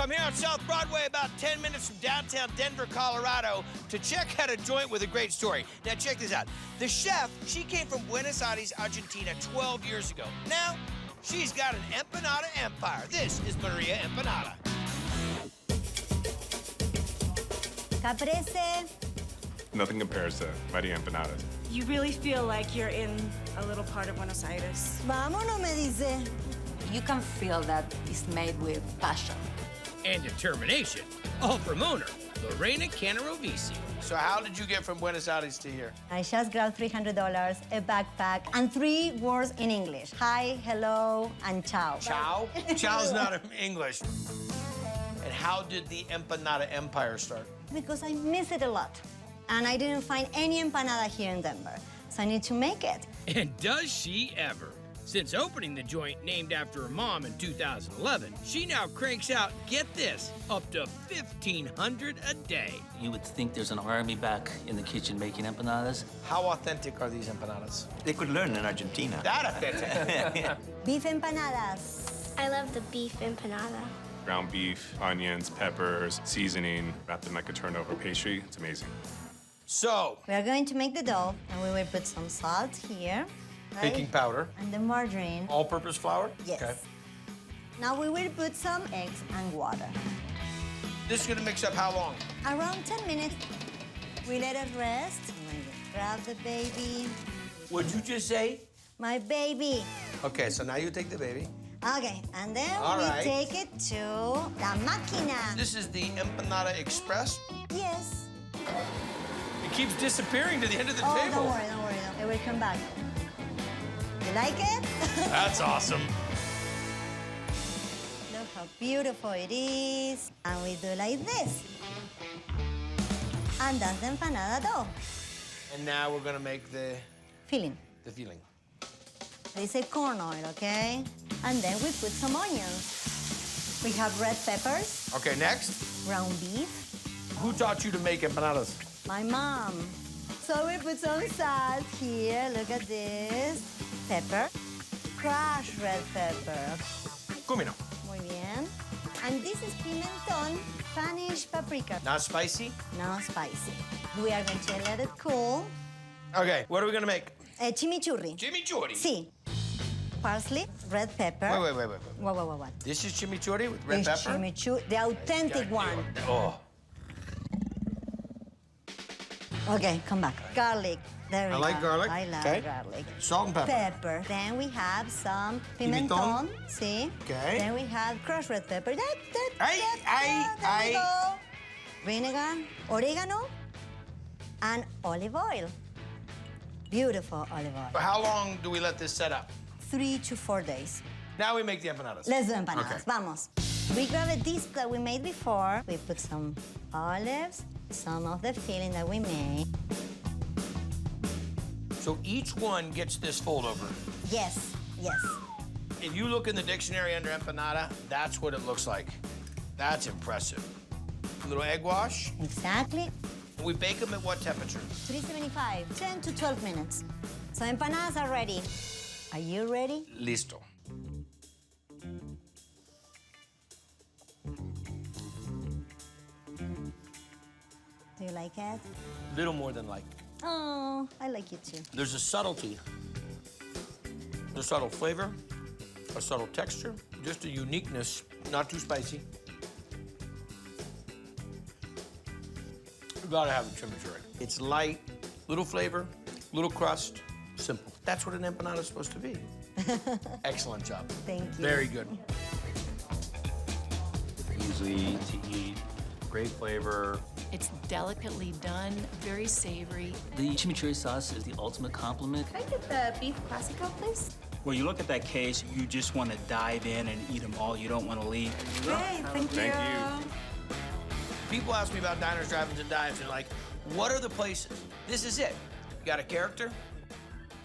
I'm here on South Broadway, about 10 minutes from downtown Denver, Colorado, to check out a joint with a great story. Now, check this out. The chef, she came from Buenos Aires, Argentina, 12 years ago. Now, she's got an empanada empire. This is Maria Empanada. Caprese. Nothing compares to Maria Empanadas. You really feel like you're in a little part of Buenos Aires. Vámonos, me dice. You can feel that it's made with passion. And determination. All from owner, Lorena Canarovisi. So how did you get from Buenos Aires to here? I just grabbed $300, a backpack, and 3 words in English. Hi, hello, and ciao. Ciao? Ciao's not in English. And how did the empanada empire start? Because I miss it a lot. And I didn't find any empanada here in Denver. So I need to make it. And does she ever? Since opening the joint named after her mom in 2011, she now cranks out, get this, up to 1,500 a day. You would think there's an army back in the kitchen making empanadas. How authentic are these empanadas? They could learn in Argentina. That authentic. Beef empanadas. I love the beef empanada. Ground beef, onions, peppers, seasoning, wrapped in like a turnover pastry. It's amazing. So, We are going to make the dough, and we will put some salt here. Right? baking powder, And the margarine. all-purpose flour? Yes. Okay. Now we will put some eggs and water. This is gonna mix up how long? Around 10 minutes. We let it rest. I'm going to grab the baby. What'd you just say? My baby. Okay, so now you take the baby. Okay, and then All we right. take it to la máquina. This is the Empanada Express. Yes. It keeps disappearing to the end of the Oh, table. don't worry, don't worry. It will come back. You like it? That's awesome. Look how beautiful it is. And we do like this. And that's the empanada dough. And now we're gonna make the Filling. filling. This is corn oil, okay? And then we put some onions. We have red peppers, Okay, next. ground beef. Who taught you to make empanadas? My mom. So we put some salt here. Look at this. Pepper. Crushed red pepper. Cumino. Muy bien. And this is pimentón, Spanish paprika. Not spicy? Not spicy. We are going to let it cool. Okay, what are we gonna make? Chimichurri. Chimichurri. Sí. Parsley, red pepper. Wait. What? This is chimichurri with red This pepper? chimichurri, the authentic one. Oh. Okay, come back. Garlic. There we I go. like garlic. I love Okay. garlic. Salt and pepper. Pepper. Then we have some Pimentón. pimentón. See? Okay. Then we have crushed red pepper. There Ay. we go. Vinegar, oregano, and olive oil. Beautiful olive oil. How long do we let this set up? 3 to 4 days. Now we make the empanadas. Let's do empanadas. Okay. Vamos. We grab a dish that we made before. We put some olives, some of the filling that we made. So each one gets this fold over. Yes. If you look in the dictionary under empanada, that's what it looks like. That's impressive. A little egg wash. Exactly. We bake them at what temperature? 375, 10 to 12 minutes. So empanadas are ready. Are you ready? Listo. Do you like it? Little more than like. Oh, I like it too. There's a subtlety. A subtle flavor, a subtle texture, just a uniqueness, not too spicy. You gotta have a chimichurri. It's light, little flavor, little crust, simple. That's what an empanada is supposed to be. Excellent job. Thank you. Very good. Easy to eat, great flavor. It's delicately done, very savory. The chimichurri sauce is the ultimate compliment. Can I get the beef classico, please? When you look at that case, you just want to dive in and eat them all. You don't want to leave. Great, thank you. People ask me about diners, drive-ins, and dives, and like, what are the places? This is it. You got a character,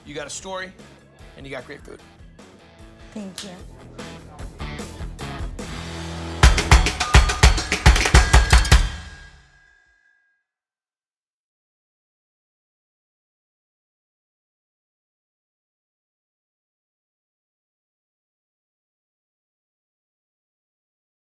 you got a story, and you got great food. Thank you.